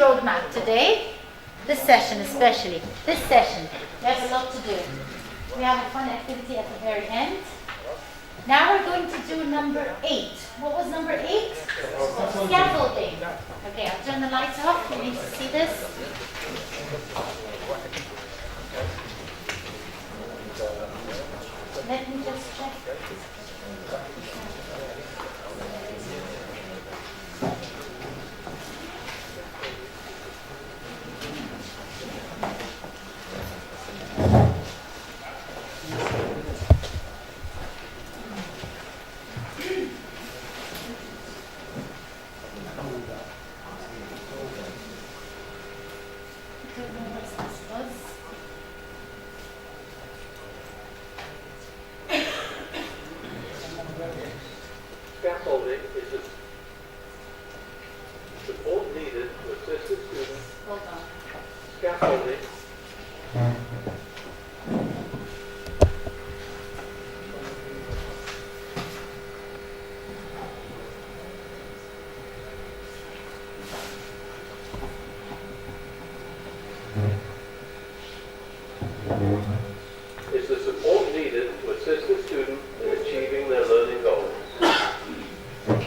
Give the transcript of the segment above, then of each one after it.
roadmap today. This session especially. This session. We have a lot to do. We have a fun activity at the very end. Now we're going to do number 8. What was number 8? Scaffolding. Okay, I'll turn the lights off. You need to see this. Let me just check. Scaffolding is the support needed to assist the student. Hold on. Scaffolding is the support needed to assist the student in achieving their learning goals.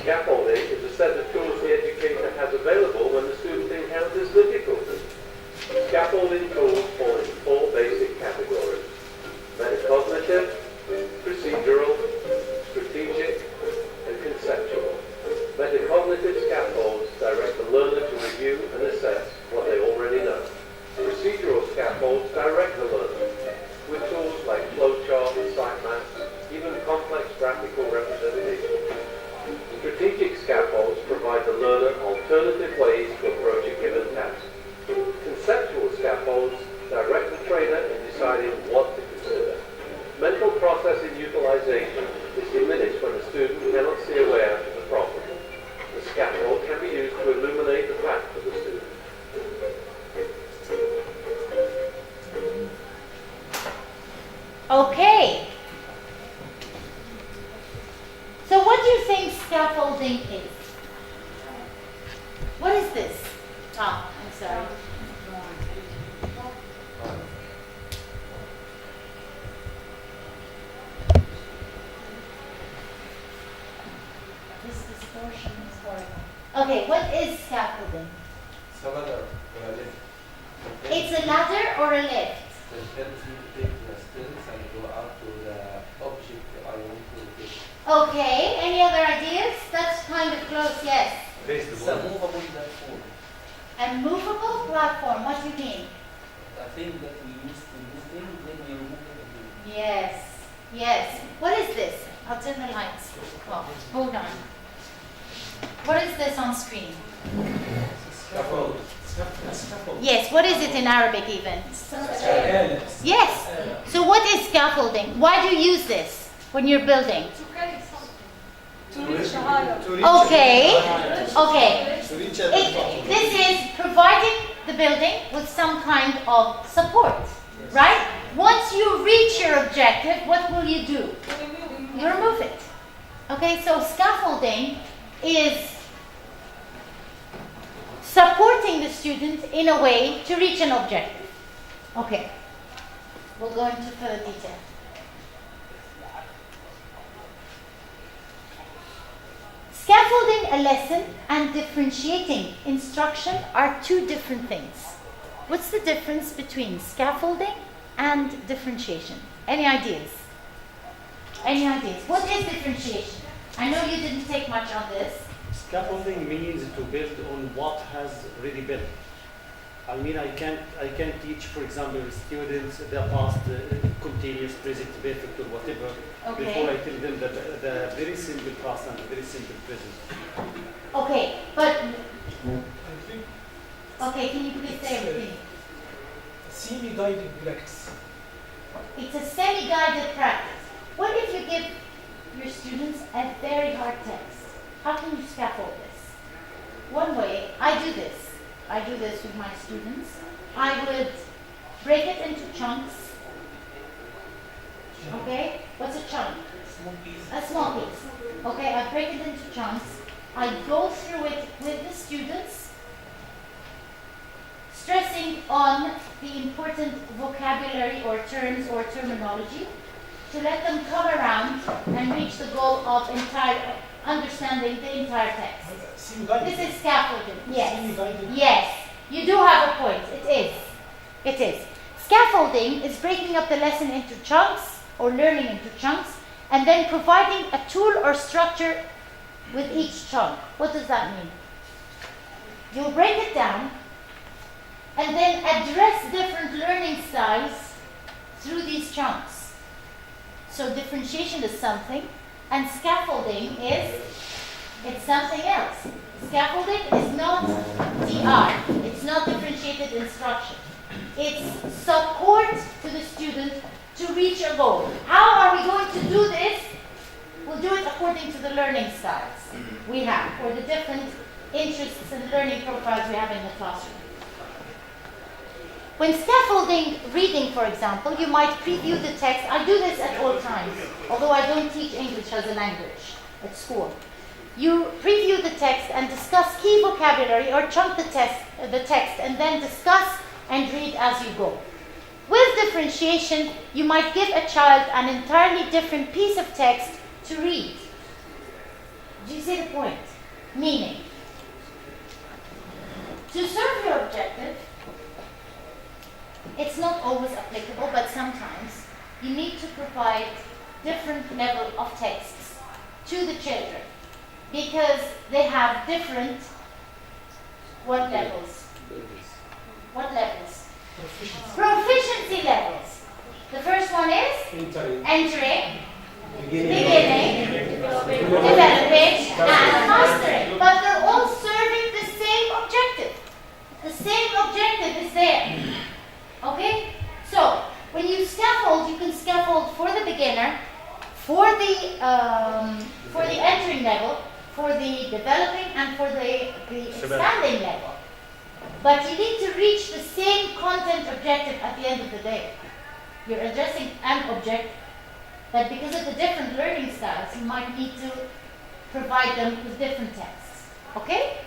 Scaffolding is a set of tools the educator has available when the student encounters difficulties. Scaffolding tools fall into 4 basic categories: metacognitive, procedural, strategic, and conceptual. Metacognitive scaffolds direct the learner to review and assess what they already know. Procedural scaffolds direct the learner with tools like flowcharts, sitemaps, even complex graphical representations. Strategic scaffolds provide the learner alternative ways to approach a given task. Conceptual scaffolds direct the trainer in deciding what to consider. Mental process in utilization is diminished when the student cannot see a way out of the problem. The scaffold can be used to illuminate the path for the student. Okay. So what do you think scaffolding is? What is this? Oh, I'm sorry. This distortion is horrible. Okay, what is scaffolding? It's a ladder or a lift. It's a ladder or a lift? The helps me to take the students and go up to the object I want to take. Okay, any other ideas? That's kind of close, yes. It's a movable platform. A movable platform, what do you mean? A thing that we use to move things, then we remove it again. Yes, yes. What is this? I'll turn the lights off. Hold on. What is this on screen? Scaffold. Yes, what is it in Arabic even? Yes. So what is scaffolding? Why do you use this when you're building? Okay. Okay. This is providing the building with some kind of support, right? Once you reach your objective, what will you do? You remove it. Okay, so scaffolding is supporting the student in a way to reach an objective. Okay. We'll go into further detail. Scaffolding a lesson and differentiating instruction are 2 different things. What's the difference between scaffolding and differentiation? Any ideas? Any ideas? What is differentiation? I know you didn't take much on this. Scaffolding means to build on what has already built. I mean, I can't teach, for example, students the past, continuous, present, perfect, or whatever, Okay. before I tell them the very simple past and the very simple present. Okay, but I think okay, can you please say everything? semi-guided practice. It's a semi-guided practice. What if you give your students a very hard text? How can you scaffold this? One way, I do this with my students. I would break it into chunks. Okay? What's a chunk? A small piece. Okay, I break it into chunks. I go through it with the students. stressing on the important vocabulary or terms or terminology to let them come around and reach the goal of understanding the entire text. This is scaffolding. Yes. Yes. You do have a point. It is. It is. Scaffolding is breaking up the lesson into chunks or learning into chunks and then providing a tool or structure with each chunk. What does that mean? You'll break it down and then address different learning styles through these chunks. So differentiation is something and scaffolding is it's something else. Scaffolding is not DR. It's not differentiated instruction. It's support to the student to reach a goal. How are we going to do this? We'll do it according to the learning styles we have, or the different interests and learning profiles we have in the classroom. When scaffolding reading, for example, you might preview the text. I do this at all times, although I don't teach English as a language at school. You preview the text and discuss key vocabulary or chunk the text and then discuss and read as you go. With differentiation, you might give a child an entirely different piece of text to read. Do you see the point? Meaning, to serve your objective, it's not always applicable, but sometimes you need to provide different level of texts to the children because they have different what levels? What levels? Proficiency levels. The first one is entering, beginning, developing, and mastering. But they're all serving the same objective. The same objective is there. Okay? So, when you scaffold, you can scaffold for the beginner, for the entering level, for the developing, and for the expanding level. But you need to reach the same content objective at the end of the day. You're addressing an object, but because of the different learning styles, you might need to provide them with different texts. Okay?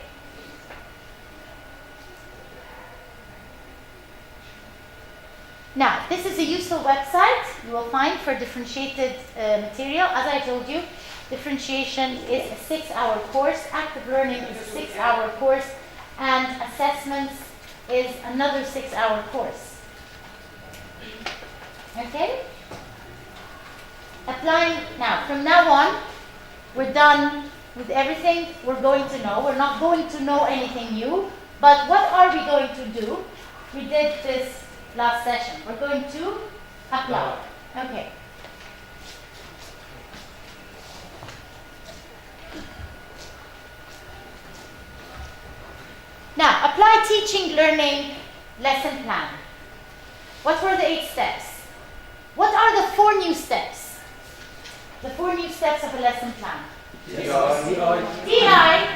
Now, this is a useful website you will find for differentiated material. As I told you, differentiation is a 6-hour course, active learning is a 6-hour course, and assessments is another 6-hour course. Okay? Applying, now, from now on, we're done with everything we're going to know. We're not going to know anything new, but what are we going to do? We did this last session. We're going to apply. Okay. Now, apply teaching, learning, lesson plan. What were the 8 steps? What are the 4 new steps? The 4 new steps of a lesson plan. DI.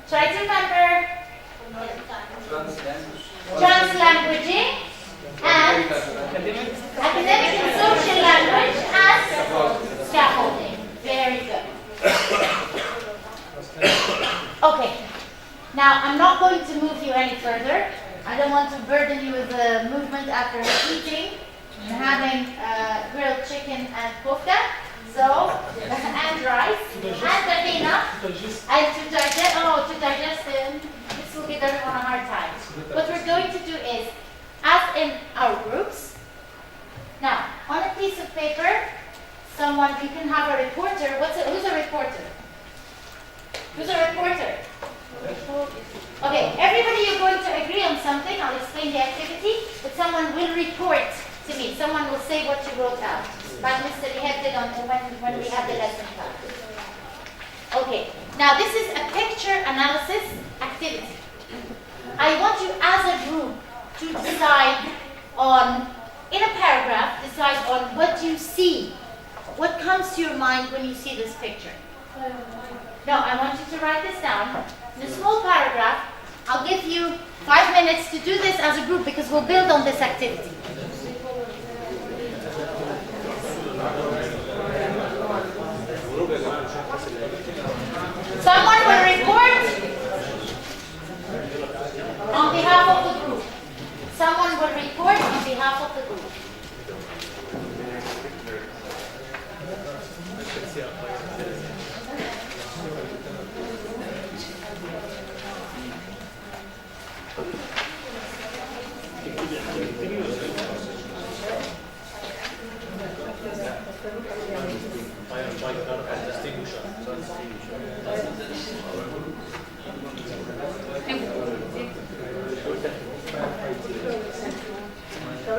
Try to remember translanguaging and academic and social language and scaffolding. Very good. Okay. Now, I'm not going to move you any further. I don't want to burden you with the movement after eating and having grilled chicken and kofta. So, and rice, and tahina, and to digest them, this will give everyone a hard time. What we're going to do is, as in our groups, now, on a piece of paper, you can have a reporter. Who's a reporter? Who's a reporter? Okay, everybody, you're going to agree on something. I'll explain the activity, but someone will report to me. Someone will say what you wrote out, like Mr. Liheb did when we had the lesson plan. Okay, now this is a picture analysis activity. I want you as a group to decide on, in a paragraph, decide on what you see. What comes to your mind when you see this picture? No, I want you to write this down in a small paragraph. I'll give you 5 minutes to do this as a group because we'll build on this activity. Someone will report طب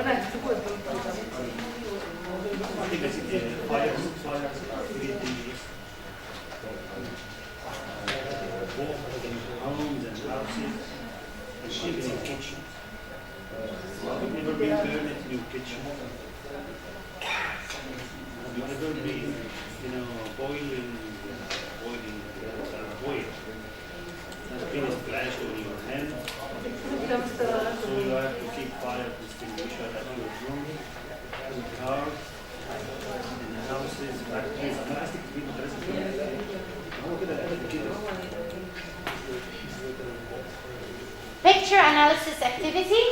انا هكتبه I think basically fires really dangerous. Both in homes and houses, and even in kitchens. Have you ever been burned in your kitchen? Have you ever been, boiling oil? Has been splashed on your hand? So you have to keep fire extinguisher at your room, in the car, in the houses, factories. أنا عايزك تجيب مدرسة هو كده كده. Picture analysis activity,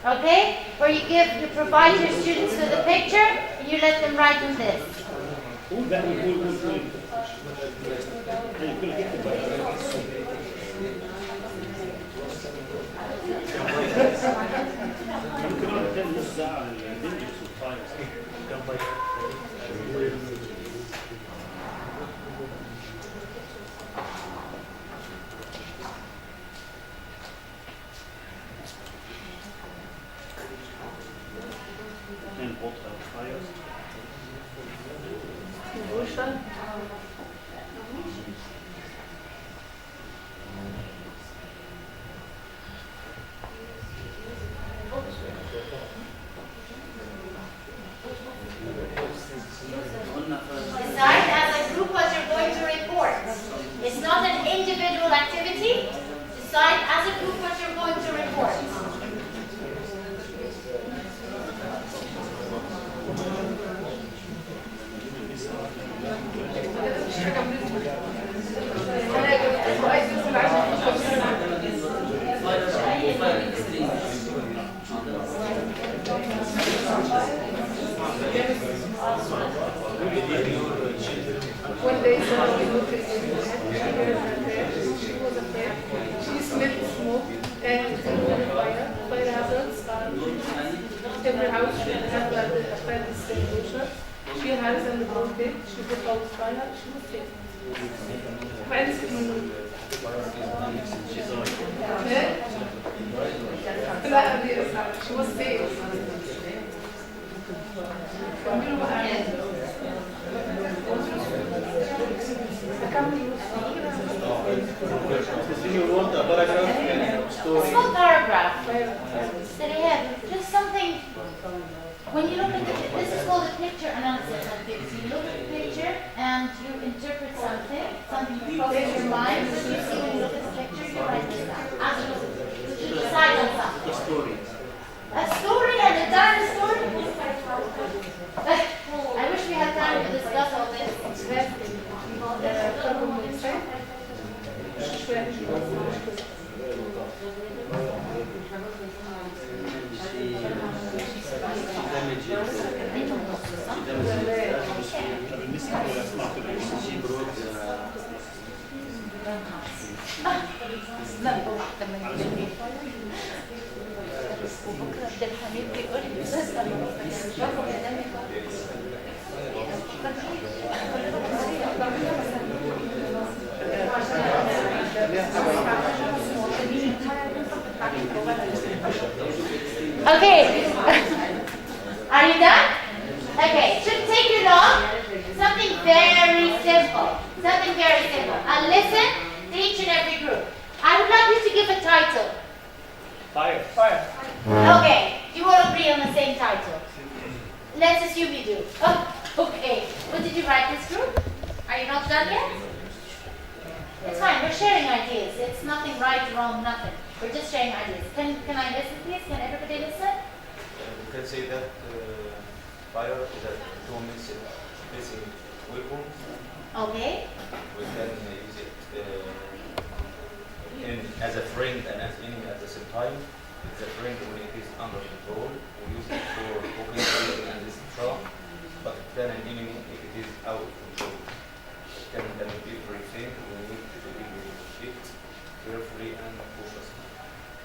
okay, where you provide your students with a picture and you let them write on this. قول بقى قول. أي كل كده بقى. ممكن أقعد تاني نص ساعة على الدنجرز والفايرز. And put out fires. Decide as a group what you're going to report. It's not an individual activity. Decide as a group what you're going to report. One day somebody looked at she heard her there, she was afraid, she smelled smoke and there was a fire. Fire hazards are every house should have a fire extinguisher. She has and broke it, she put out fire, she was safe. Fire extinguisher. لا دي she was safe. كملوا بقى. A small paragraph. That I have just something. When you look at this is called a picture analysis activity. You look at the picture and you interpret something crosses your mind. What you see when you look at the picture, you write this down. You decide on something. A story and a dark story. I wish we had time to discuss all this. carbon monoxide. وبكره ده الحميد بيقول لي بس انا Okay. Are you done? Okay. Shouldn't take you long. Something very simple. Something very simple. I'll listen to each and every group. I would like you to give a title. Fire. Okay. You all agree on the same title. Let's assume you do. Oh, okay. What did you write this group? Are you not done yet? It's fine. We're sharing ideas. It's nothing right, wrong, nothing. We're just sharing ideas. Can I listen, please? Can everybody listen? You can say that fire is a two-missing weapon. Okay. We can use it as a friend and as enemy at the same time. It's a friend when it is under control. We use it for cooking and destruction, but then an enemy if it is out of control.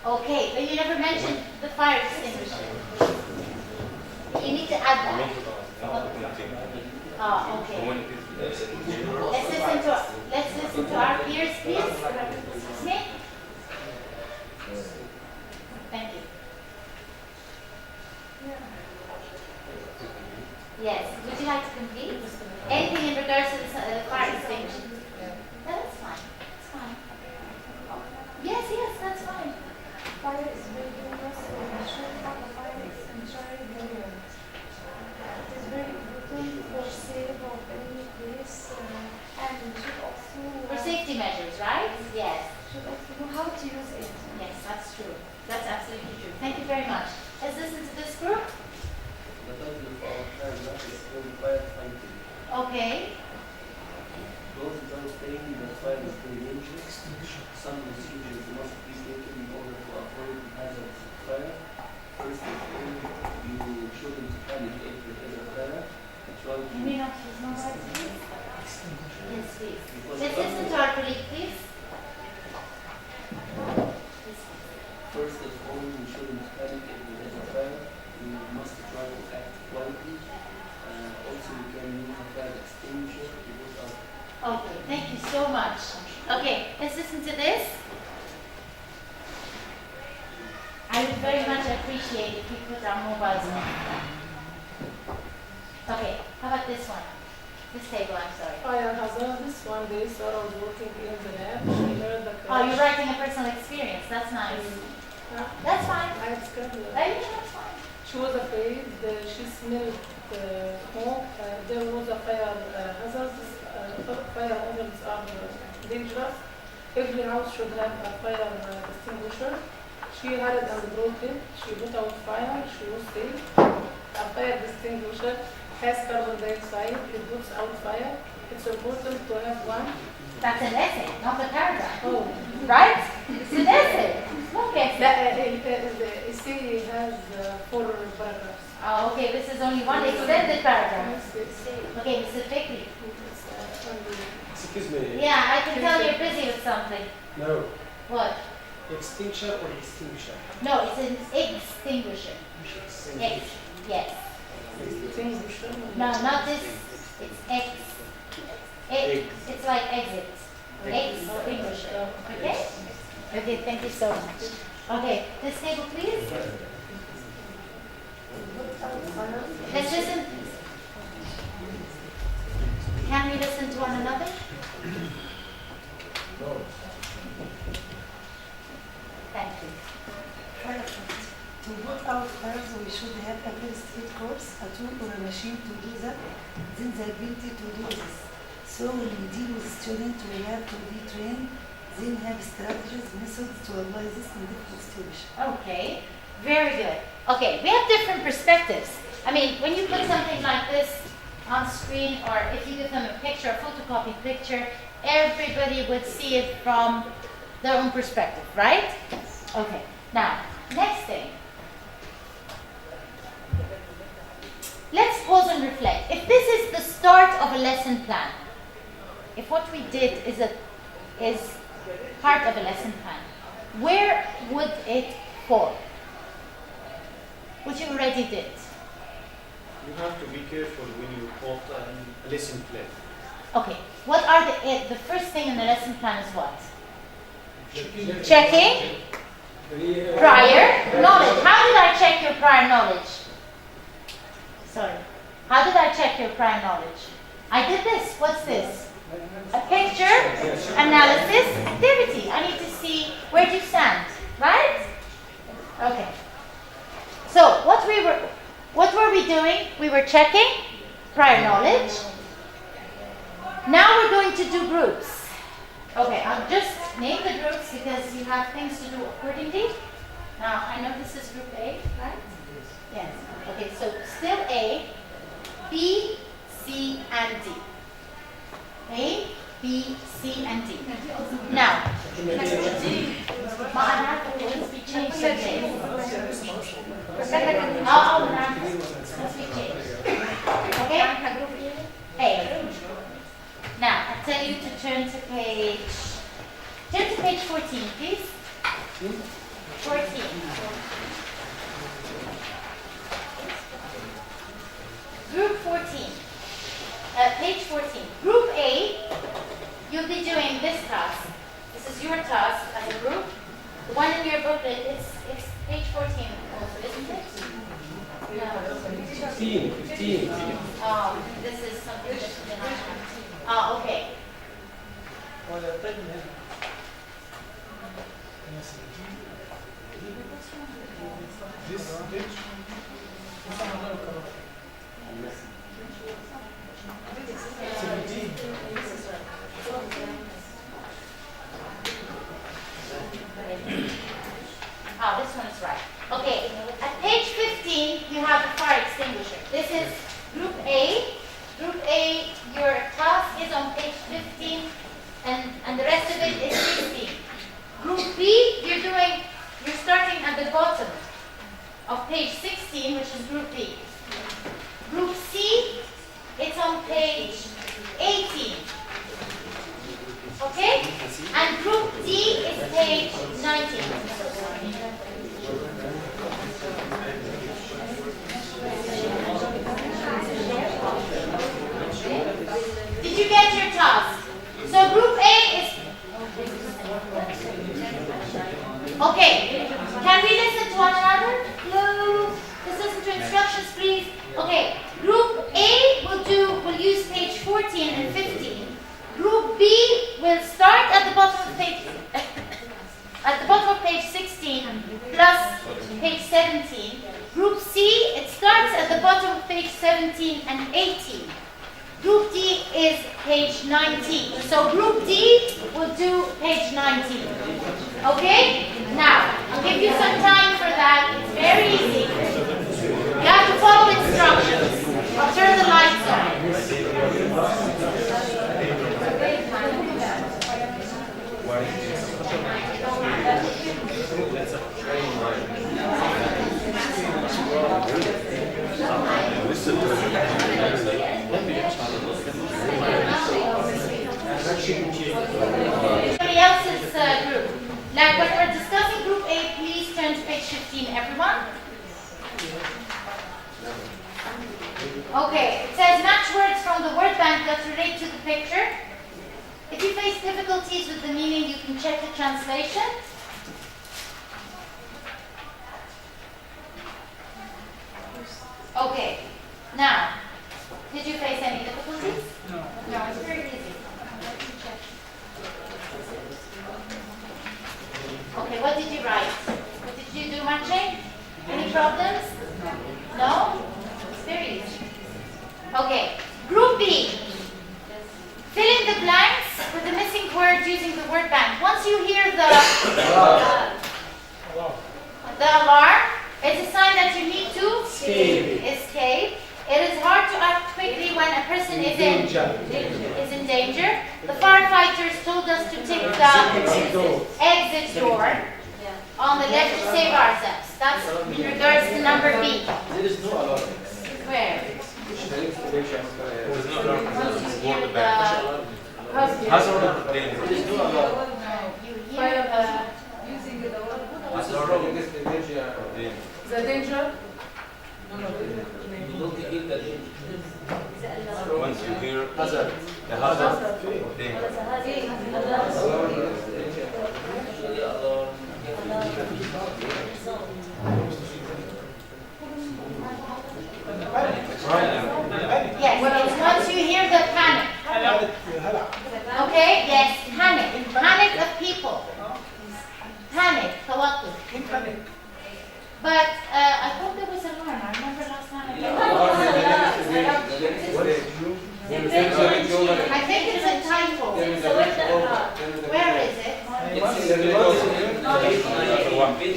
Okay, but you never mentioned the fire extinguisher. You need to add that. Oh, okay. Let's listen to our peers, please. Smith? Thank you. Yes. Would you like to complete? Anything in regards to the fire extinguisher? No, that's fine. That's fine. Yes, that's fine. Fire is very dangerous, so we should have a fire extinguisher everywhere. It is very important for save of any place, and we should also For safety measures, right? Yes. should also know how to use it. Yes, that's true. That's absolutely true. Thank you very much. Let's listen to this group. The title of our paragraph is called firefighting. Okay. Goes without saying that fire is very dangerous. Some procedures must be taken in order to avoid the hazards of fire. First of all, you shouldn't panic if there is a fire. Try to You may not use mobile, please. Yes, please. Let's listen to our colleague, please. First of all, you shouldn't panic if there is a fire. You must try to act quietly. Also, you can use a fire extinguisher to put out. Okay, thank you so much. Okay, let's listen to this. I would very much appreciate if we put our mobiles on. Okay, how about this one? This table, I'm sorry. Fire hazardous. One day, Sarah was working in the lab. She heard the Oh, crash. you're writing a personal experience. That's nice. That's fine. I described it. Yeah, that's fine. She was afraid. She smelled smoke. There was a fire hazard. Fire hazards are dangerous. Every house should have a fire extinguisher. She had it and brought it. She put out fire. She was safe. A fire extinguisher has carbon dioxide. It puts out fire. It's important to have one. That's an essay, not a paragraph. Oh, Right? It's an essay. Look at the essay has 4 paragraphs. Oh, okay, this is only one extended paragraph. It's Okay, Mr. Fikri. only Excuse me. Yeah, I can tell you're busy with something. No. What? Extinction or extinguisher? No, it's an extinguisher. X. Yes. extinguisher. No, not this. It's X. X. It's like exit. Extinguisher. Okay? Okay, thank you so much. Okay, this table, please. Let's listen. Can we listen to one another? Thank you. To put out fires, we should have a very strict course, a tool or a machine to do that, then the ability to do this. So when we deal with students, we have to be trained, then have strategies, methods to apply this in different situations. Okay, very good. Okay, we have different perspectives. I mean, when you put something like this on screen, or if you give them a picture, a photocopied picture, everybody would see it from their own perspective, right? Okay, now, next thing. Let's pause and reflect. If this is the start of a lesson plan, if what we did is part of a lesson plan, where would it fall? Which you already did. You have to be careful when you quote a lesson plan. Okay, what are the first thing in the lesson plan is what? Checking prior knowledge. How did I check your prior knowledge? Sorry. How did I check your prior knowledge? I did this. What's this? A picture, analysis, activity. I need to see where do you stand, right? Okay. So what were we doing? We were checking prior knowledge. Now we're going to do groups. Okay, I'll just name the groups because you have things to do accordingly. Now I know this is group A, right? Yes. Okay, so still A, B, C, and D. A, B, C, and D. Now, let's be changed today. Let's be changed. Okay? A. Now, I tell you to turn to page 14, please. 14. The one in your booklet, it's page 14 also, isn't it? No. 15. Oh, this is something different than I have. Oh, okay. This page. Oh, this one is right. Okay, at page 15, you have the fire extinguisher. This is group A. Group A, your task is on page 15, and the rest of it is 16. Group B, you're starting at the bottom of page 16, which is group B. Group C, it's on page 18. Okay? And group D is page 19. Did you get your task? So group A is... Okay. Can we listen to one another? Hello? Let's listen to instructions, please. Okay. Group A will use page 14 and 15. Group B will start at the bottom of page at the bottom of page 16 plus page 17. Group C, it starts at the bottom of page 17 and 18. Group D is page 19. So group D will do page 19. Okay? Now, I'll give you some time for that. It's very easy. You have to follow instructions. I'll turn the lights on. Somebody else's group. Like when we're discussing group A, please turn to page 15, everyone. Okay, it says match words from the word bank that relate to the picture. If you face difficulties with the meaning, you can check the translation. Okay, now, did you face any difficulties? No. No, it's very easy. Let me check. Okay, what did you write? What did you do matching? Any problems? No? It's very easy. Okay, group B. Fill in the blanks with the missing word using the word bank. Once you hear the alarm, it's a sign that you need to escape. It is hard to act quickly when a person is in danger. The firefighters told us to take the exit door on the left to save ourselves. That's in regards to number B. There is no alarm. Where? There's no alarm. You hear the Hazard of danger. There is no alarm. you hear Using the word. Hazard of danger. The danger? You don't hear the danger. Once you hear hazard, the hazard of danger. Yes, it's once you hear the panic. Okay, yes, panic. Panic of people. Panic, tawakkuf. But I thought there was alarm. I remember last time I think it's a typo. Where is it?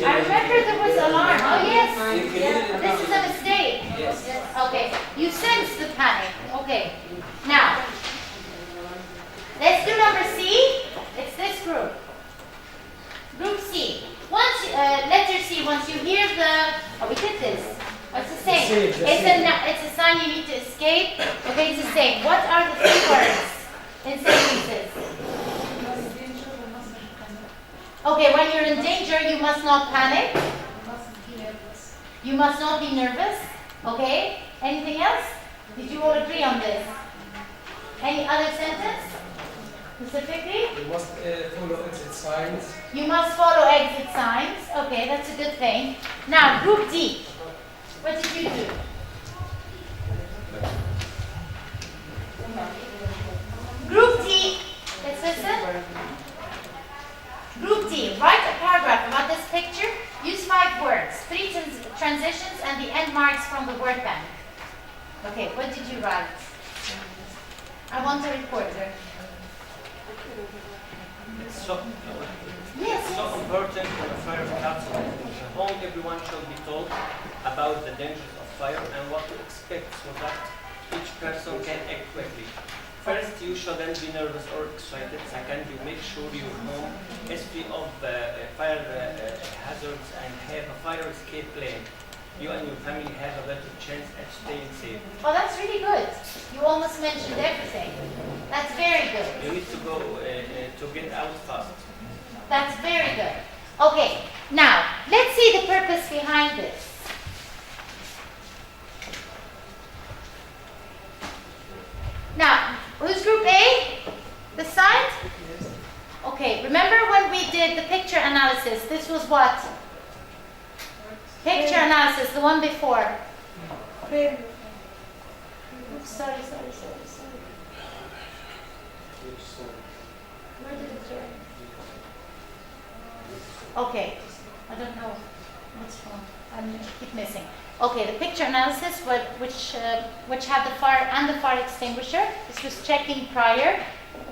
I remember there was alarm. Oh yes, this is a mistake. Okay, you sense the panic. Okay, now let's do number C. It's this group. Group C. Once letter C. Once you hear the we did this. It's the same. It's a sign you need to escape. Okay, it's the same. What are the three words in sentences? Okay, when you're in danger, you must not panic. You must not be nervous. Okay. Anything else? Did you all agree on this? Any other sentence? Specifically? We must follow exit signs. You must follow exit signs. Okay, that's a good thing. Now, group D. What did you do? Group D. Let's listen. Group D. Write a paragraph about this picture. Use 5 words, 3 transitions, and the end marks from the word bank. Okay, what did you write? I want a reporter. It's so, Yes, it's so yes. important in a fire council. Home, everyone shall be told about the dangers of fire and what to expect so that each person can act quickly. First, you shouldn't be nervous or excited. Second, you make sure your home is free of fire hazards and have a fire escape plan. You and your family have a better chance at staying safe. Oh, that's really good. You almost mentioned everything. That's very good. You need to go to get out fast. That's very good. Okay, now let's see the purpose behind this. Now, who's group A? This side? Okay, remember when we did the picture analysis? This was what? Picture analysis, the one before. Very. Oops, sorry. Where did it turn? Okay, I don't know what's wrong. I keep missing. Okay, the picture analysis, which had the fire and the fire extinguisher. This was checking prior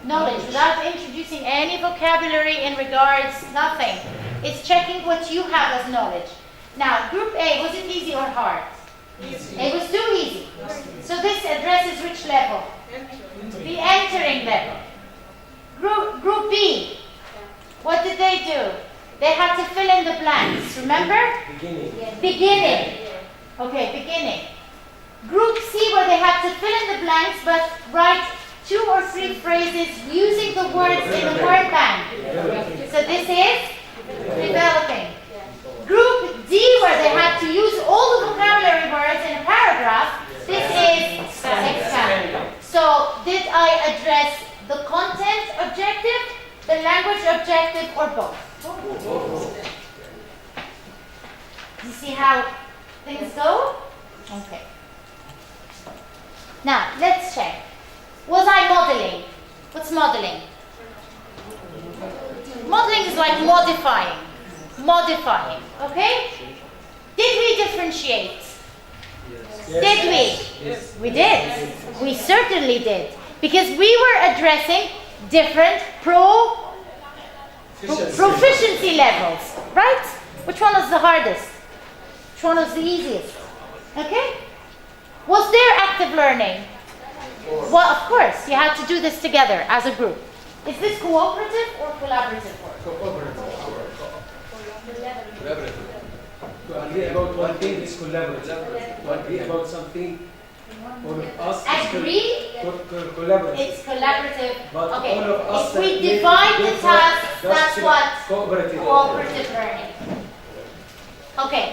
knowledge without introducing any vocabulary in regards, nothing. It's checking what you have as knowledge. Now, group A, was it easy or hard? Easy. It was too easy. So this addresses which level? The entering level. Group B, what did they do? They had to fill in the blanks, remember? Beginning. Okay, beginning. Group C, where they had to fill in the blanks but write 2 or 3 phrases using the words in the word bank. So this is developing. Group D, where they had to use all the vocabulary words in a paragraph, this is expanding. So did I address the content objective, the language objective, or both? You see how things go? Okay. Now, let's check. Was I modeling? What's modeling? Modeling is like modifying. Modifying, okay? Did we differentiate? Did we? Yes. We did. We certainly did. Because we were addressing different proficiency levels, right? Which one was the hardest? Which one was the easiest? Okay? Was there active learning? Well, of course, you had to do this together as a group. Is this cooperative or collaborative work? Collaborative. To agree about one thing is collaborative. To agree about something, all of us Agree? collaborative. It's collaborative. But Okay. all of us If we need to divide do the for- tasks, just that's what? cooperative. Cooperative learning. Okay.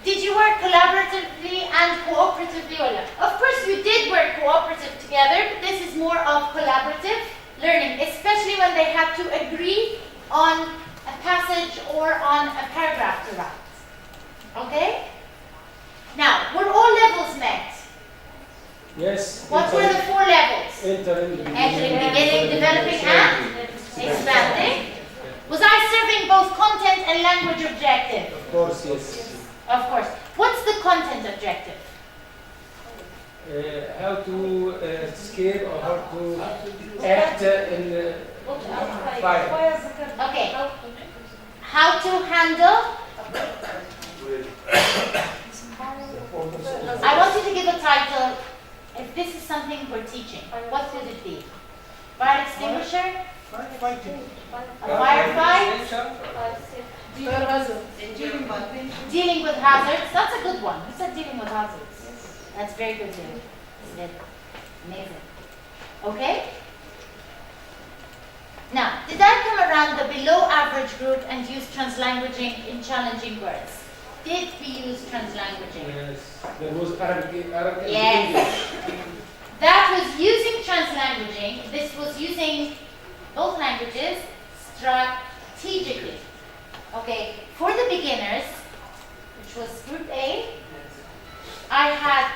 Did you work collaboratively and cooperatively or not? Of course you did work cooperative together, but this is more of collaborative learning, especially when they had to agree on a passage or on a paragraph to write. Okay? Now, were all levels met? Yes. What were the 4 levels? Entering, Entering, beginning, developing, and expanding. Was I serving both content and language objective? Of course, yes. Of course. What's the content objective? How to escape or how to act in fire. Okay. How to handle? I want you to give a title. If this is something we're teaching, what would it be? Fire extinguisher? Fighting. A firefight? Dealing with hazards. That's a good one. Who said dealing with hazards? That's very good, David. Isn't it? Amazing. Okay? Now, did I come around the below average group and use translanguaging in challenging words? Did we use translanguaging? Yes. There was Arabic Yes. That was using translanguaging teaching, this was using both languages strategically. Okay, for the beginners, which was group A, I had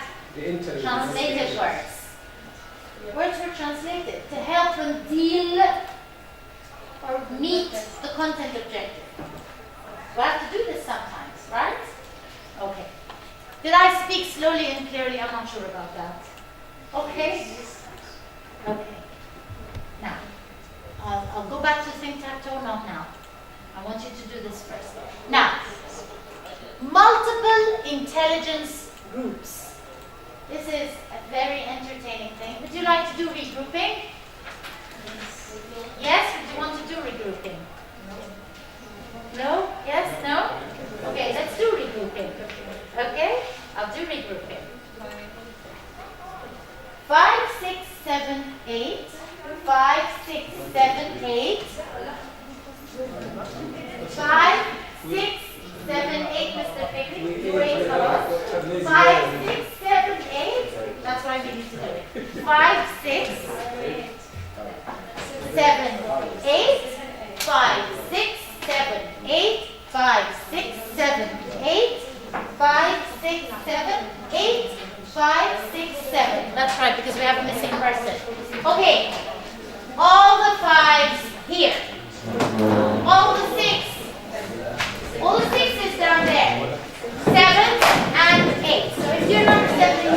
translated words. Words were translated to help them deal or meet the content objective. We have to do this sometimes, right? Okay. Did I speak slowly and clearly? I'm not sure about that. Okay? Okay. Now, I'll go back to think-tac-toe, not now. I want you to do this first. Now, multiple intelligence groups. This is a very entertaining thing. Would you like to do regrouping? Yes? Would you want to do regrouping? No? Yes? No? Okay, let's do regrouping. Okay? I'll do regrouping. 5, 6, 7, 8. 5, 6, 7, 8. 5, 6, 7, 8, Mr. Pickett. You wait for us. 5, 6, 7, 8. That's why we need to do it. 5, 6, 7, 8. 5, 6, 7, 8. 5, 6, 7, 8. 5, 6, 7, 8. 5, 6, 7. That's right, because we have a missing person. Okay. All the 5s here. All the 6. All the 6s down there. 7 and 8. So if you're number 7, you're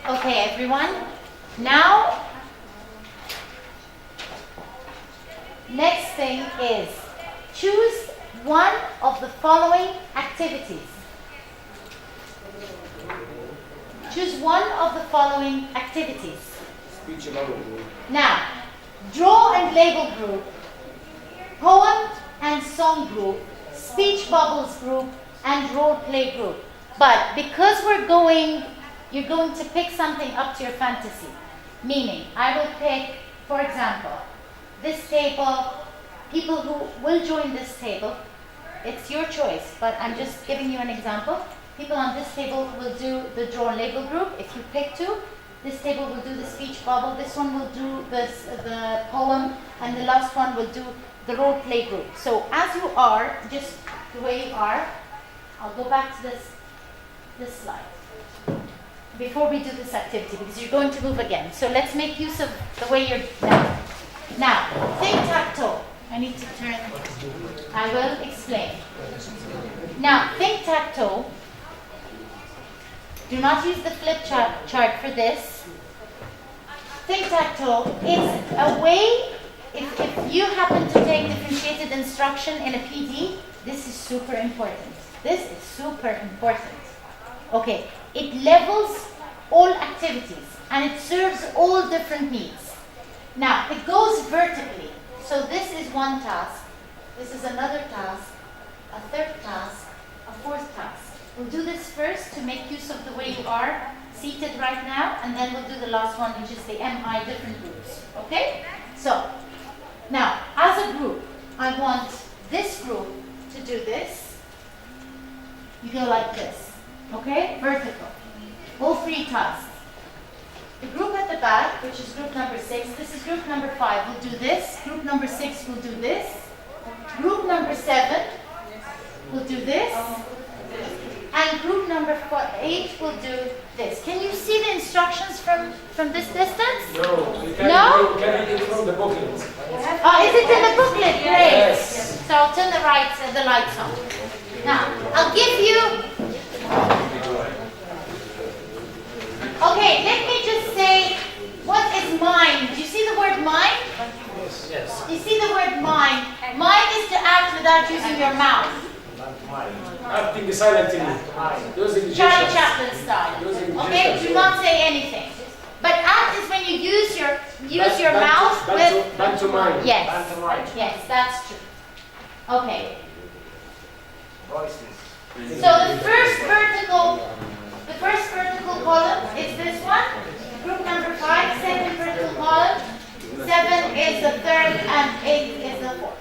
Okay, everyone. Now, next thing is choose one of the following activities. Choose one of the following activities. Speech bubble group. Now, draw and label group, poem and song group, speech bubbles group, and role play group. But because you're going to pick something up to your fantasy. Meaning, I will pick, for example, this table, people who will join this table. It's your choice, but I'm just giving you an example. People on this table will do the draw and label group. If you pick two, this table will do the speech bubble, this one will do the poem, and the last one will do the role play group. So as you are, just the way you are, I'll go back to this slide before we do this activity, because you're going to move again. So let's make use of the way you're now. Now, tic-tac-toe. I need to turn, I will explain. Now, tic-tac-toe. Do not use the flip chart for this. Tic-tac-toe is a way, if you happen to take differentiated instruction in a PD, this is super important. This is super important. Okay, it levels all activities and it serves all different needs. Now, it goes vertically. So this is one task, this is another task, a third task, a fourth task. We'll do this first to make use of the way you are seated right now, and then we'll do the last one, which is the MI different groups. Okay? So, now, as a group, I want this group to do this. You go like this. Okay? Vertical. All three tasks. The group at the back, which is group number 6, this is group number 5, will do this. Group number 6 will do this. Group number 7 will do this. And group number 8 will do this. Can you see the instructions from this distance? No, you No? can read it from the booklet. Oh, is it in the booklet? Great. Yes. So I'll turn the lights on. Now, I'll give you... Okay, let me just say, what is mind? Do you see the word mind? Yes. You see the word mind? Mind is to act without using your mouth. Acting silently. Using Charlie gestures. Chaplin style. Using Okay, gestures, do yeah. not say anything. But act is when you use your mouth with... Back to mind. Yes, yes, that's true. Okay. So the first vertical column is this one. Group number 5, second vertical column. 7 is the third and 8 is the fourth.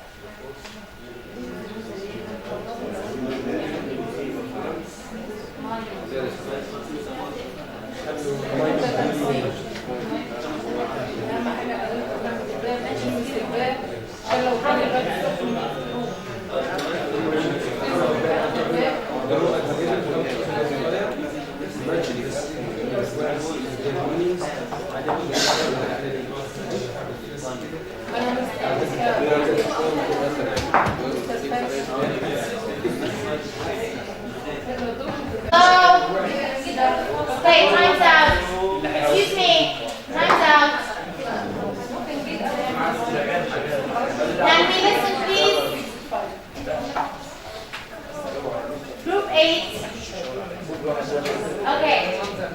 Okay, time's out. Excuse me, time's out. Can we listen, please? Group 8.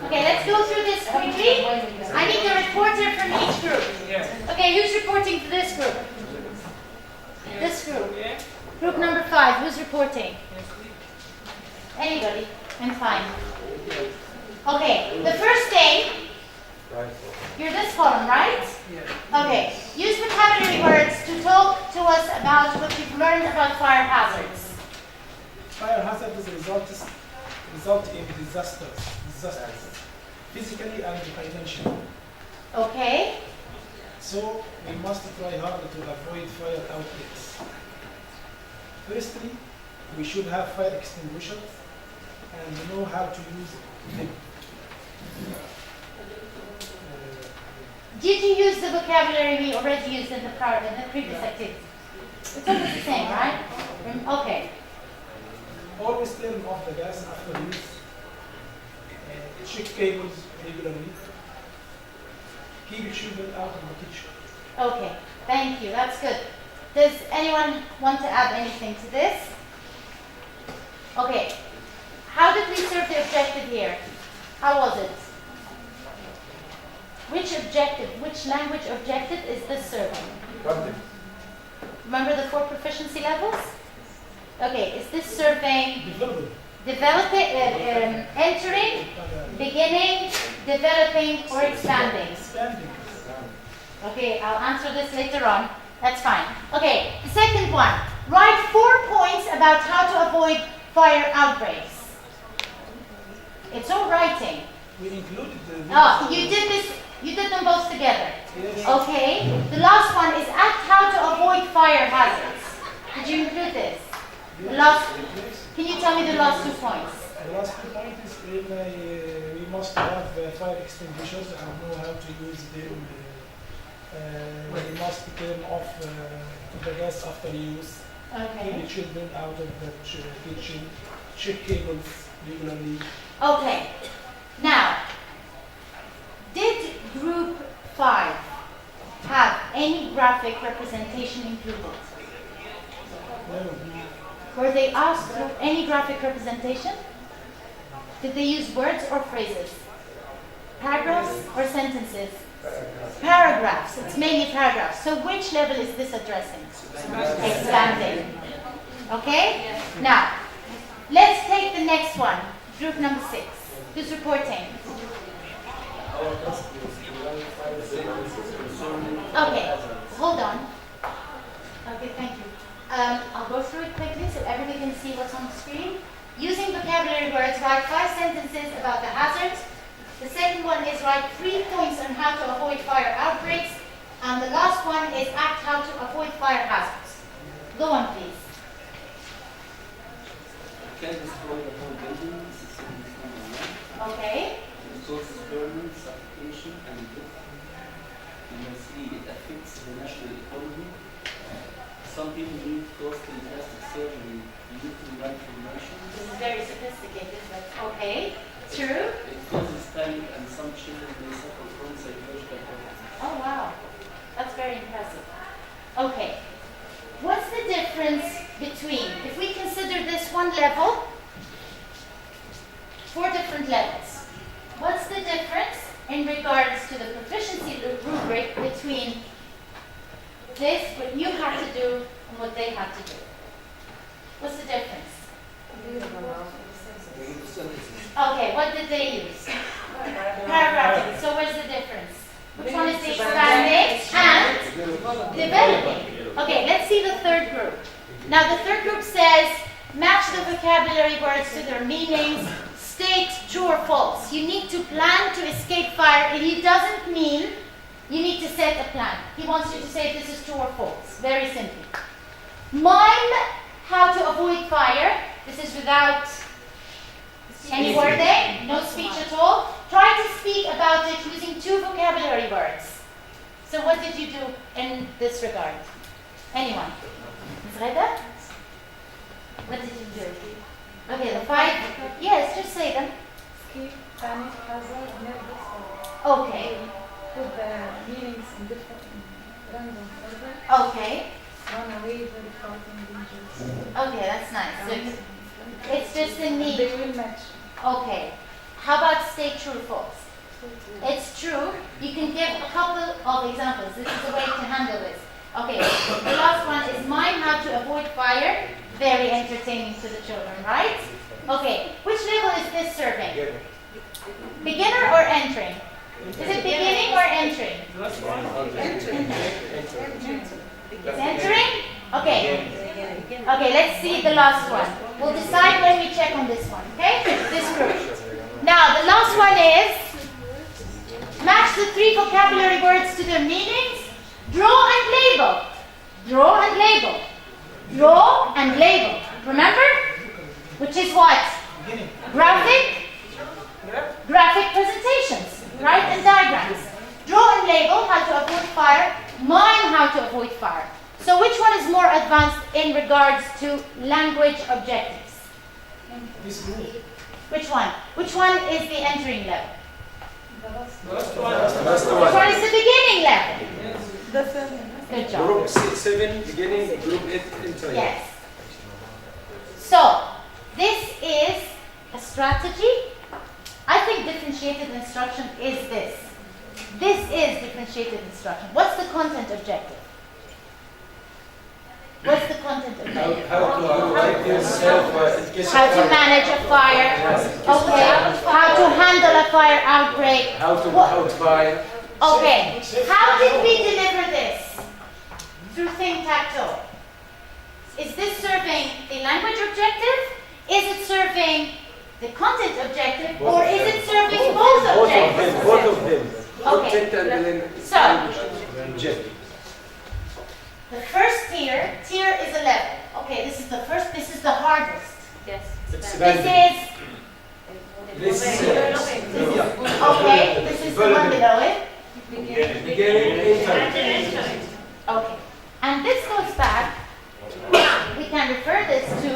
Okay, let's go through this quickly. I need the reporter from each group. Okay, who's reporting to this group? This group. Group number 5, who's reporting? Anybody? I'm fine. Okay, the first thing, you're this column, right? Okay, use vocabulary words to talk to us about what you've learned about fire hazards. Fire hazards result in disasters, physically and financially. Okay, So we must try hard to avoid fire outbreaks. Firstly, we should have fire extinguishers and know how to use them. did you use the vocabulary we already used in the previous activity? It's almost the same, right? Okay. Always turn off the gas after use. Check cables regularly. Keep children out of the kitchen. Okay, thank you. That's good. Does anyone want to add anything to this? Okay. How did we serve the objective here? How was it? Which objective, which language objective is this serving? Remember the 4 proficiency levels? Okay, is this serving developing, entering, beginning, developing, or expanding? Expanding. Okay, I'll answer this later on. That's fine. Okay, the second one. Write 4 points about how to avoid fire outbreaks. It's all writing. We included the. Oh, you did this. You did them both together. Yes. Okay. The last one is act how to avoid fire hazards. Did you include this? The last. Can you tell me the last 2 points? The last 2 points is we must have fire extinguishers and know how to use them. We must turn off the gas after use. Okay. Keep the children out of the kitchen. Check cables regularly. Okay. Now, did group 5 have any graphic representation included? No. Were they asked for any graphic representation? Did they use words or phrases? Paragraphs or sentences? Paragraphs. It's mainly paragraphs. So which level is this addressing? Expanding. Okay? Now, let's take the next one. Group number 6. Who's reporting? Okay, hold on. Okay, thank you. I'll go through it quickly so everybody can see what's on the screen. Using vocabulary words, write 5 sentences about the hazards. The second one is write 3 points on how to avoid fire outbreaks. And the last one is act how to avoid fire hazards. Go on, please. Can destroy the whole building. This is number 1. Okay. It causes burning, suffocation, and death. Number 3, it affects the national economy. Some people need costly plastic surgery due to malformation. This is very sophisticated, but okay. True. It causes panic, and some children may suffer from psychological problems. Oh, wow. That's very impressive. Okay. What's the difference between, if we consider this one level, 4 different levels, what's the difference in regards to the proficiency rubric between this, what you have to do, and what they have to do? What's the difference? Okay, what did they use? Paragraphing. So where's the difference? Which one is the expanding and developing? Okay, let's see the third group. Now the third group says, match the vocabulary words to their meanings, state true or false. You need to plan to escape fire. He doesn't mean you need to set a plan. He wants you to say if this is true or false. Very simply. Mime how to avoid fire. This is without any wording, no speech at all. Try to speak about it using 2 vocabulary words. So what did you do in this regard? Anyone? Ms. Reda? What did you do? Okay, the 5. Yes, just say them. Escape, panic, hazard, nervous, Okay. put the meanings in different random order. Okay. Run away, very far from dangers. Okay, that's nice. So it's just a need. They will match. Okay. How about state true or false? It's true. You can give a couple of examples. This is the way to handle this. Okay. The last one is mime how to avoid fire. Very entertaining to the children, right? Okay. Which level is this serving? Beginner or entering? Is it beginning or entering? It's entering? Okay. Okay, let's see the last one. We'll decide when we check on this one, okay? This group. Now, the last one is match the 3 vocabulary words to their meanings. Draw and label. Draw and label. Draw and label. Remember? Which is what? Graphic presentations, right? And diagrams. Draw and label how to avoid fire. Mime how to avoid fire. So which one is more advanced in regards to language objectives? This group. Which one? Which one is the entering level? Last one. Which one is the beginning level? The film. Good job. Group 7 beginning, group 8 entering. Yes. So, this is a strategy. I think differentiated instruction is this. This is differentiated instruction. What's the content objective? What's the content objective? How to avoid yourself in case How of to fire. manage a fire. Okay. How to handle a fire outbreak. How to What- out fire. Okay. How did we deliver this? Through Think Tactile. Is this serving the language objective? Is it serving the content objective? Or is it serving both objectives? Both of them. Okay. Content and then So, objective. the first tier is a level. Okay, this is the first, this is the hardest. Yes. Expanding. This is, This is okay, this is the one below it. beginning, entering. Okay. And this goes back, we can refer this to,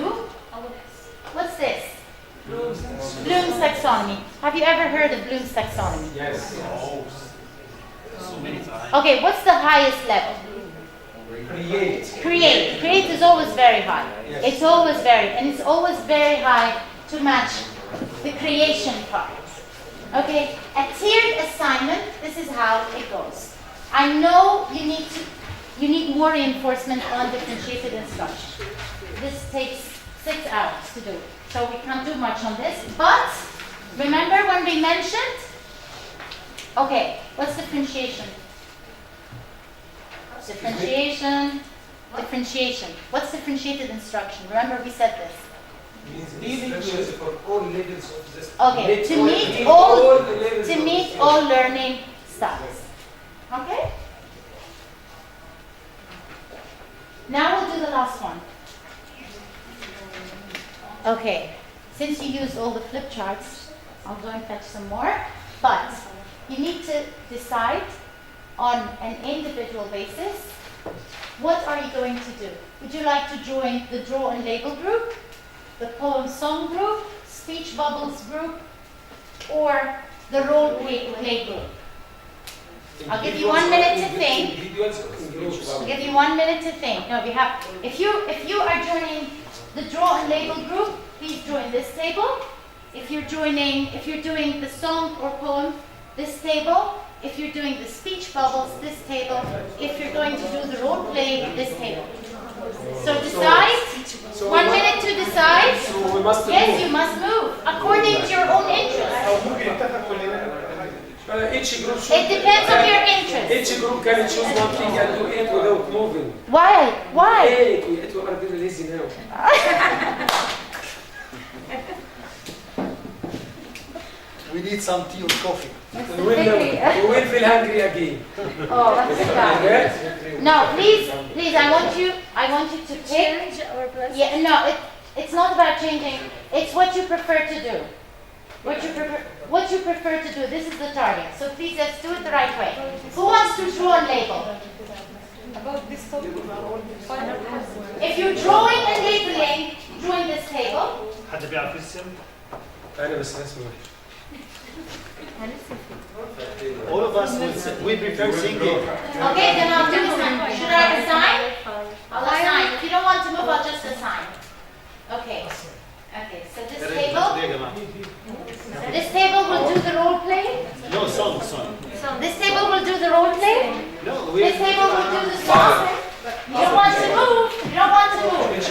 what's this? Bloom's taxonomy. Have you ever heard of Bloom's taxonomy? Yes. So many times. Okay, what's the highest level? Create. Create. Create is always very high. Yes. It's always very, and it's always very high to match the creation part. Okay, a tiered assignment, this is how it goes. I know you need more reinforcement on differentiated instruction. This takes 6 hours to do, so we can't do much on this, but remember when we mentioned, okay, what's differentiation? Differentiation, differentiation. What's differentiated instruction? Remember we said this. These instructions for all levels of this. Okay, to meet the all levels to of meet this. all learning styles. Okay? Now we'll do the last one. Okay, since you used all the flip charts, I'll go and fetch some more. But you need to decide on an individual basis, what are you going to do? Would you like to join the draw and label group, the poem song group, speech bubbles group, or the role play group? I'll give you 1 minute to think. Individuals in groups. I'll give you 1 minute to think. No, we have. If you are joining the draw and label group, please join this table. If you're doing the song or poem, this table. If you're doing the speech bubbles, this table. If you're going to do the role play, this table. So decide. 1 minute to decide. So we must Yes, move. you must move according to your own interest. Each group should. It depends on your interest. Each group can choose one thing and do it without moving. Why? Why? It will be very lazy now. We need some tea or coffee. We will feel hungry again. Oh, that's a bad. Okay? No, please, I want you to pick. Change our plus. Yeah, no, it's not about changing. It's what you prefer to do. What you prefer to do. This is the target. So please, let's do it the right way. Who wants to draw and label? About this topic. If you're drawing and labeling, join this table. حد بيعرف يرسم؟ أنا بس اسمع. All of us will say, we prefer singing. Okay, then I'll do assign. Should I assign? I'll assign. If you don't want to move, I'll just assign. Okay. Okay, so this table will do the role play. No, song. This table will do the role play. No, This table will do the song. You don't want to move. You don't want to move. You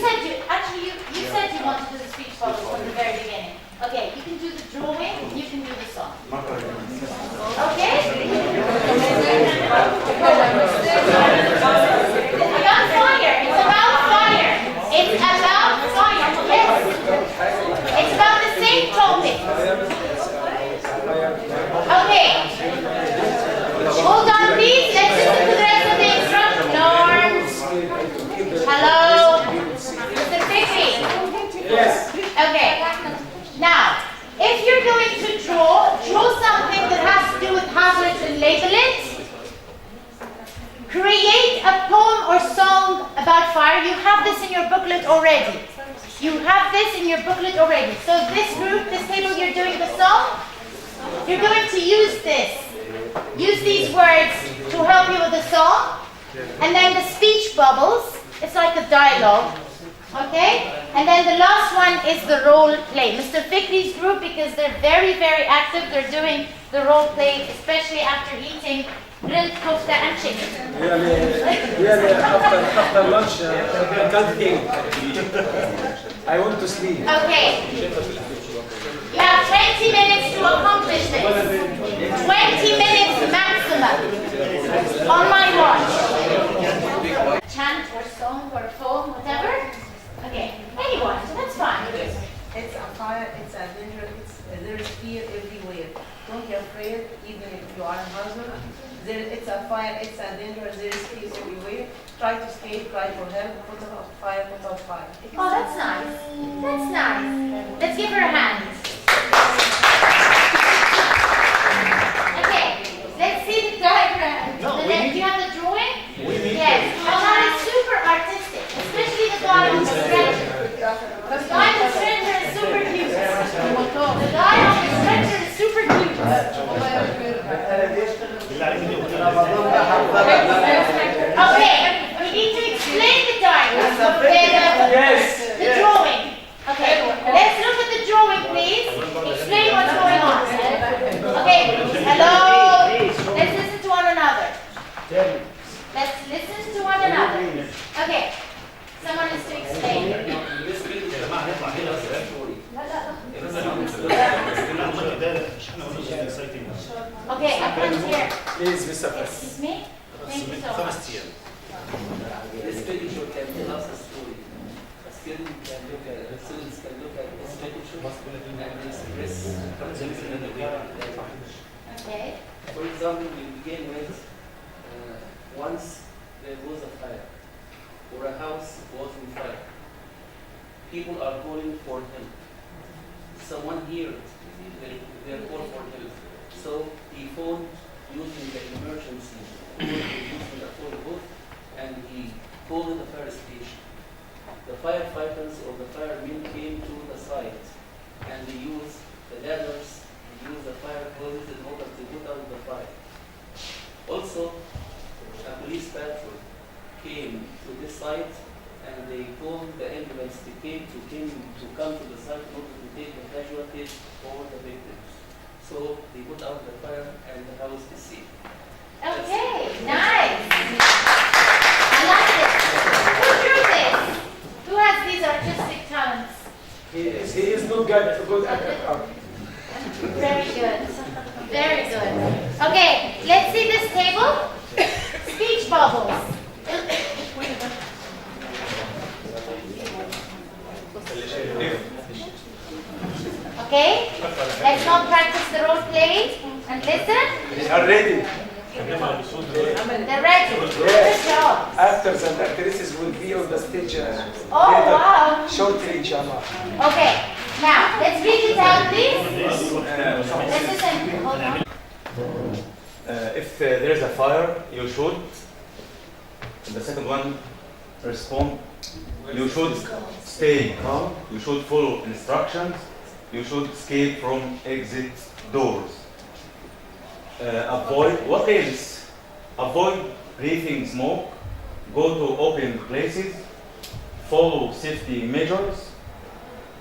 said you said you want to do the speech bubbles from the very beginning. Okay, you can do the drawing. You can do the song. Okay. It's about fire. It's about fire. It's about fire. Yes. It's about the same topic. Okay. Hold on, please. Let's listen to the rest of the instruction. Norms. Hello. Mr. Fikri. Yes. Okay. Now, if you're going to draw something that has to do with hazards and label it. Create a poem or song about fire. You have this in your booklet already. You have this in your booklet already. So this group, this table, you're doing the song. You're going to use this. Use these words to help you with the song. And then the speech bubbles. It's like a dialogue. Okay? And then the last one is the role play. Mr. Fikri's group, because they're very, very active, they're doing the role play, especially after eating grilled kofta and chicken. Really, after lunch, I can't think. I want to sleep. Okay. You have 20 minutes to accomplish this. 20 minutes maximum. On my watch. Chant or song or poem, whatever. Okay. Anyone, that's fine. It's a fire, it's a danger, there is fear everywhere. Don't be afraid, even if you are in hazard. It's a fire, it's a danger, there is fear everywhere. Try to escape, cry for help, put out fire, put out fire. Oh, that's nice. That's nice. Let's give her a hand. Okay, let's see the diagram. Do you have the drawing? Yes. Oh, it's super artistic, especially the guy on the stretcher. The guy on the stretcher is super cute. The guy on the stretcher is super cute. Okay, we need to explain the diagram. The drawing. Okay, let's look at the drawing, please. Explain what's going on. Okay, hello. Let's listen to one another. Let's listen to one another. Okay, someone is to explain. Okay, I can't hear. Please, Mr. Excuse me? Thank you so much. This picture can tell us a story. A student can look at it. Students can look at this picture and express concepts in a way. Okay. For example, we begin with once there was a fire or a house was on fire. People are calling for help. Someone here, they call for help. So he phoned using the emergency, using the phone booth, and he called the fire station. The firefighters or the firemen came to the site and they used the ladders, they used the fire hoses in order to put out the fire. Also, a police patrol came to this site and they told the ambulance to come to the site in order to take the casualties or the victims. So they put out the fire and the house is safe. Okay, nice. I like it. Who drew this? Who has these artistic talents? He is not good at art. Very good. Very good. Okay, let's see this table. Speech bubbles. Okay, let's now practice the role play and listen. They are ready. They're ready. Yes. Good job. Actors and actresses will be on the stage wow. shortly, inshallah. Okay, now let's read it out, please. Let's listen. Hold on. If there is a fire, you should. And the second one, respond. You should stay calm. You should follow instructions. You should escape from exit doors. Avoid, what else? Avoid breathing smoke. Go to open places. Follow safety measures.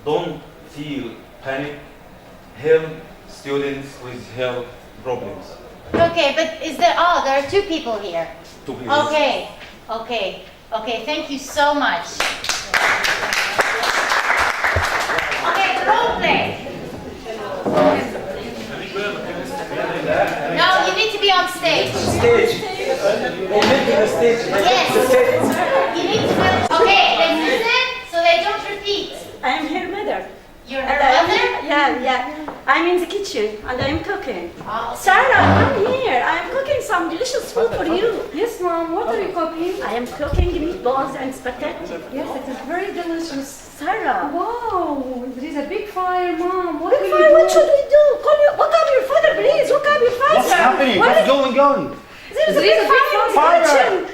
Don't feel panic. Help students with health problems. Okay, but there are two people here. Two people. Okay, thank you so much. Okay, the role play. No, you need to be on stage. Stage. The stage. Yes. You need to be. Okay, let's listen so they don't repeat. I am her mother. You're her mother? Yeah. I'm in the kitchen and I'm cooking. Oh, Sarah, come here. I am cooking some delicious food for you. Yes, Mom. What are you cooking? I am cooking meatballs and spaghetti. Yes, it is very delicious. Sarah. Wow, there is a big fire, Mom. What Big fire, what should we do? Wake up your father, please. Wake up your father. What's happening? What's going on? There is a big fire in the kitchen.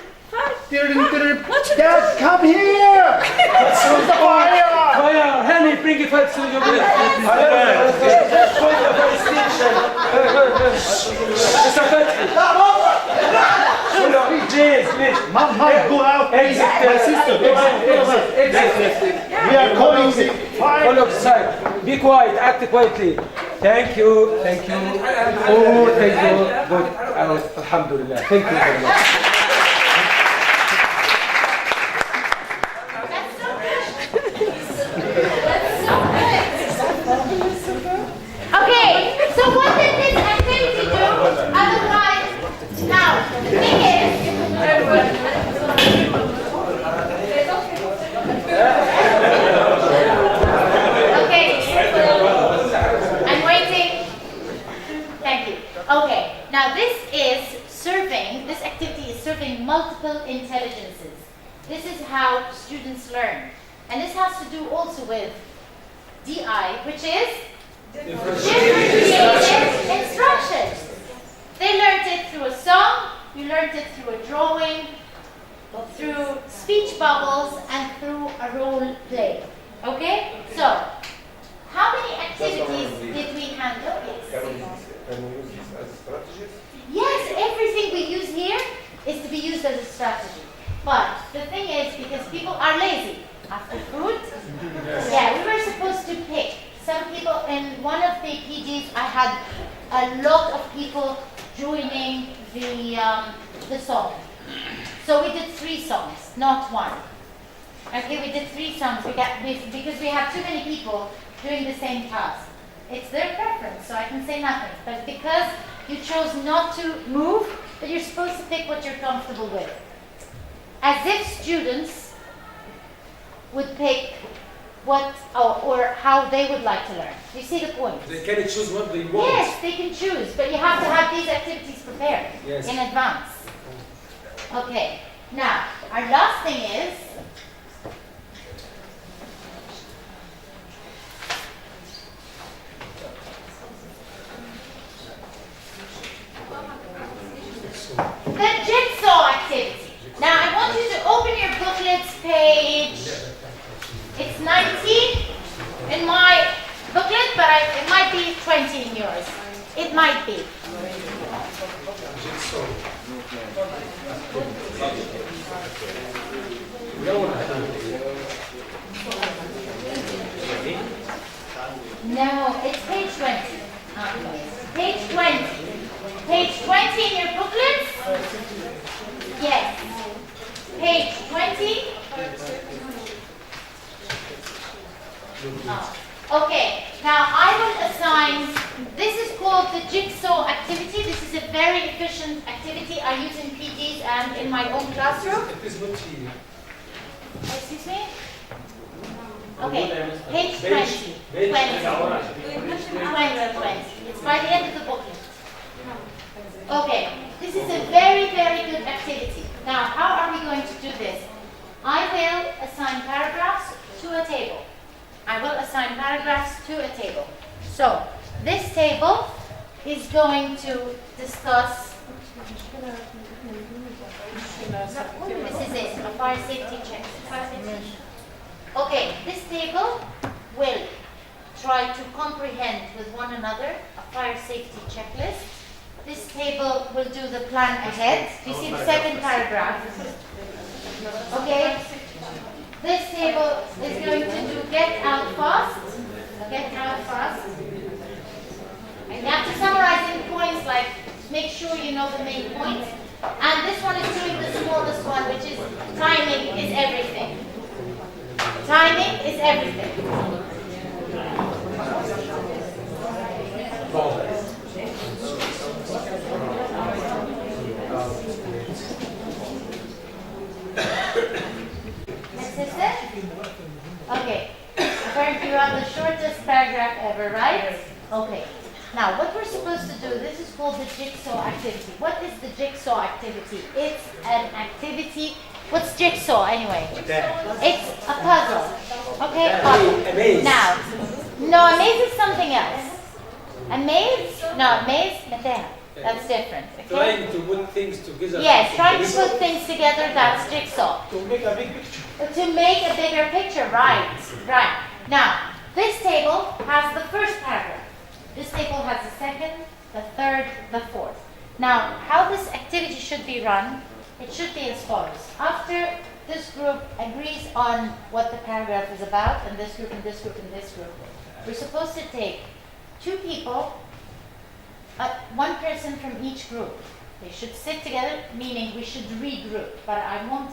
Dad, come here! Fire! Fire! Henry, bring it back to your Mr. Fatih. please. Mom, go out. Exit, My sister, go out. exit. We are calling the fire. Follow the side. Be quiet. Act quietly. Thank you. Thank you. Oh, thank you. Good. Alhamdulillah. Thank you very much. Okay, so what did this activity do? Otherwise, now, the thing is, okay, I'm waiting. Thank you. Okay, now this activity is serving multiple intelligences. This is how students learn. And this has to do also with DI, which is differentiated instruction. They learned it through a song, you learned it through a drawing, through speech bubbles, and through a role play. Okay? So, how many activities did we handle? Yes. Can we use this as strategies? Yes, everything we use here is to be used as a strategy. But the thing is, because people are lazy after food, yeah, we were supposed to pick. Some people, in one of the PDs, I had a lot of people joining the song. So we did 3 songs, not 1. Okay, we did 3 songs because we have too many people doing the same task. It's their preference, so I can say nothing. But because you chose not to move, but you're supposed to pick what you're comfortable with. As if students would pick what or how they would like to learn. You see the point? They can choose what they want. Yes, they can choose, but you have to have these activities prepared in advance. Okay, now, our last thing is the jigsaw activity. Now, I want you to open your booklets page. It's 19 in my booklet, but it might be 20 in yours. It might be. No, it's page 20. Page 20. Page 20 in your booklets? Yes. Page 20. Okay, now I will assign, this is called the jigsaw activity. This is a very efficient activity I use in PDs and in my own classroom. Excuse me? Okay, page 20. 20. 20. It's by the end of the booklet. Okay, this is a very, very good activity. Now, how are we going to do this? I will assign paragraphs to a table. I will assign paragraphs to a table. So, this table is going to discuss, this is it, a fire safety check. Okay, this table will try to comprehend with one another a fire safety checklist. This table will do the plan ahead. You see the second paragraph. Okay? This table is going to do get out fast. Get out fast. And you have to summarize in points, like make sure you know the main points. And this one is doing the smallest one, which is timing is everything. Timing is everything. Okay, apparently you're on the shortest paragraph ever, right? Okay. Now, what we're supposed to do, this is called the jigsaw activity. What is the jigsaw activity? It's an activity. What's jigsaw anyway? It's a puzzle. Okay, puzzle. Amaze. Now, no, amaze is something else. Amaze? No, amaze, meteha. That's different. Okay? Trying to put things together. Yes, trying to put things together, that's jigsaw. To make a big picture. To make a bigger picture, right, right. Now, this table has the first paragraph. This table has the second, the third, the fourth. Now, how this activity should be run It should be as follows. After this group agrees on what the paragraph is about, and this group, and this group, and this group, we're supposed to take 2 people, 1 person from each group. They should sit together, meaning we should regroup, but I know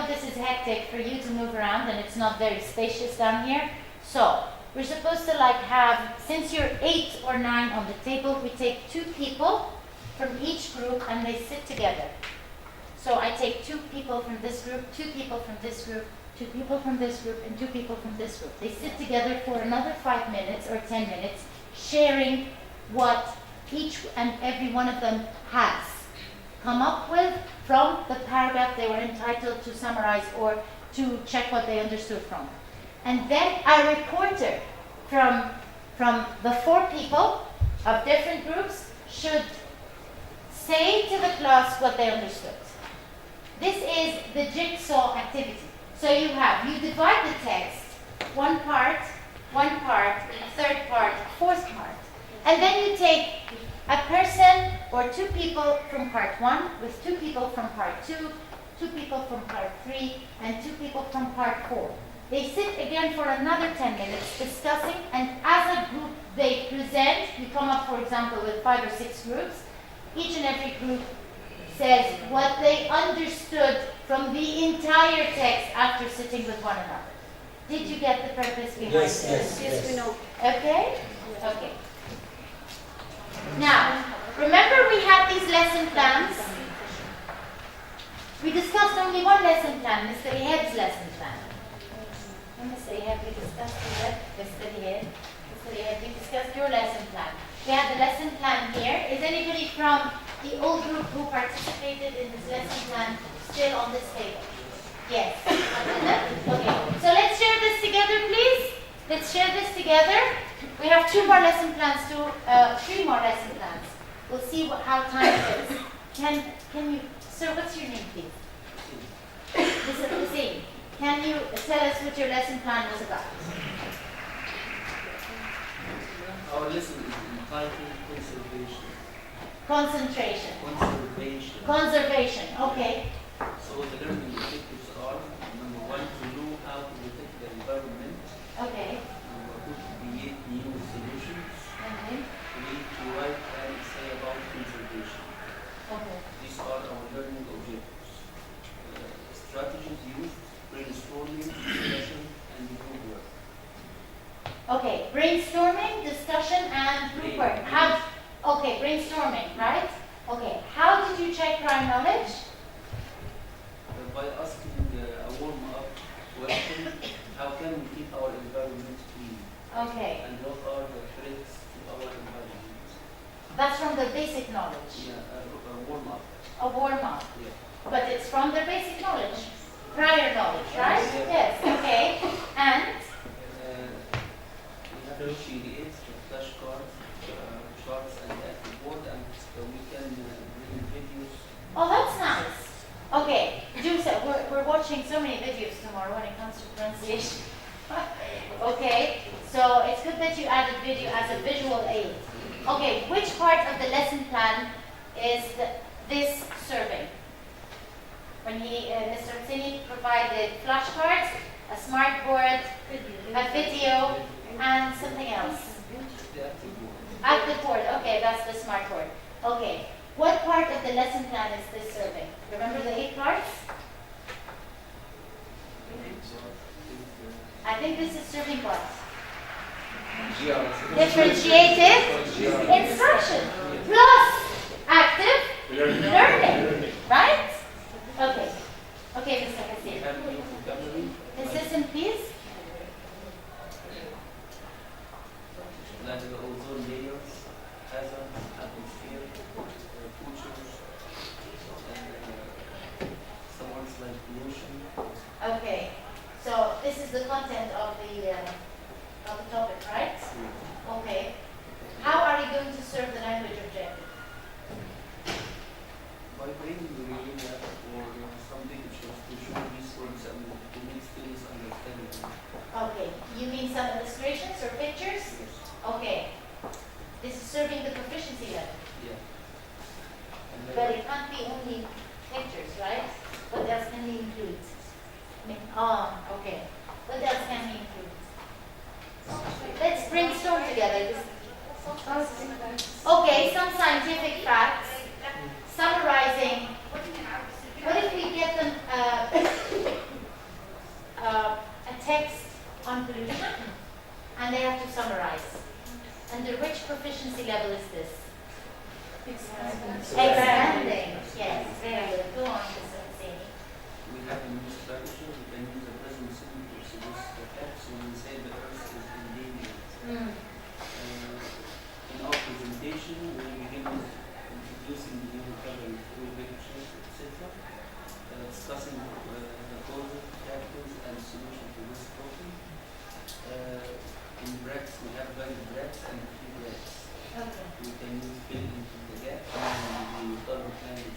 this is hectic for you to move around and it's not very spacious down here. So we're supposed to like have, since you're 8 or 9 on the table, we take 2 people from each group and they sit together. So I take 2 people from this group, 2 people from this group, 2 people from this group, and 2 people from this group. They sit together for another 5 minutes or 10 minutes, sharing what each and every one of them has come up with from the paragraph they were entitled to summarize or to check what they understood from. And then a reporter from the 4 people of different groups should say to the class what they understood. This is the jigsaw activity. So you divide the text, 1 part, 3rd part, 4th part. And then you take a person or 2 people from part 1 with 2 people from part 2, 2 people from part 3, and 2 people from part 4. They sit again for another 10 minutes discussing, and as a group they present. You come up, for example, with 5 or 6 groups. Each and every group says what they understood from the entire text after sitting with one another. Did you get the purpose behind Yes, this? yes, We know. Okay? Okay. Now, remember we had these lesson plans? We discussed only one lesson plan, Mr. Eheb's lesson plan. Mr. Eheb, we discussed Mr. Eheb, we discussed your lesson plan. We have the lesson plan here. Is anybody from the old group who participated in this lesson plan still on this table? Yes. Okay. So let's share this together, please. Let's share this together. We have 2 more lesson plans, 3 more lesson plans. We'll see how time it is. Can you, sir, what's your name, please? Mr. Hussein. Can you tell us what your lesson plan was about? Our lesson is entitled Conservation. Concentration. Conservation. Conservation, okay. So the learning objectives are, number 1, to know how to protect the environment. Okay. Number 2, to create new solutions. Okay. 3, to write an essay about conservation. Okay. These are our learning objectives. Strategies used, brainstorming, discussion, and group work. Okay, brainstorming, discussion, and group work. Okay, brainstorming, right? Okay, how did you check prior knowledge? By asking a warm-up question, how can we keep our environment clean? Okay. And what are the threats to our environment? That's from the basic knowledge. Yeah, a warm-up. A warm-up. Yeah. But it's from the basic knowledge. Prior knowledge, right? Yes, okay. And? We have to create flashcards, charts, and active board, and we can bring videos. Oh, that's nice. Okay, do so. We're watching so many videos tomorrow when it comes to pronunciation. Okay, so it's good that you added video as a visual aid. Okay, which part of the lesson plan is this survey? When Mr. Husseini provided flashcards, a smart board, a video, and something else. The active board. Active board, okay, that's the smart board. Okay, what part of the lesson plan is this survey? Remember the 8 parts? I think this is serving what? Differentiated instruction plus active learning, right? Okay. Okay, Mr. Hassan. Assistant, please. Like the ozone layers, hazards, atmosphere, features, some words like pollution. Okay. So this is the content of the topic, right? Okay. How are you going to serve the language objective? By bringing the reading or some pictures to show these words and to make students understand them. Okay. You mean some illustrations or pictures? Yes. Okay. This is serving the proficiency level. Yeah. And But it can't be only Oh, okay. What else can we include? Let's brainstorm together. Okay, some scientific facts. Summarizing. What if we get them a text on pollution and they have to summarize? Under which proficiency level is this? Expanding. Yes, very good. Go on, Mr. Husseini. We have a new structure. We can use the present simple to seduce the facts when we say the earth is endangered. In our presentation, we begin with introducing the new carbon through pictures, etc., discussing the causes, factors, and solution to this problem. In brackets, we have valid brackets and free brackets. Okay. We can use fill into the gap and the carbon climate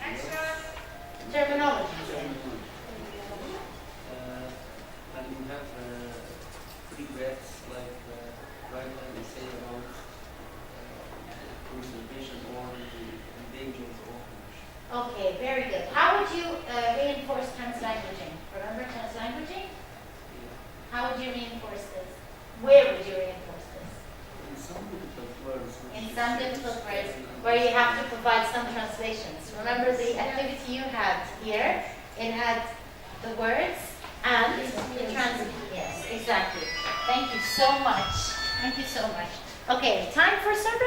Terminology. And we have free brackets like right when we say about conservation or the endangered organisms. Okay, very good. How would you reinforce translanguaging? Remember translanguaging? How would you reinforce this? Where would you reinforce this? In some difficult words. In some difficult words where you have to provide some translations. Remember the activity you had here? It had the words and the translation. Yes, exactly. Thank you so much. Thank you so much. Okay, time for some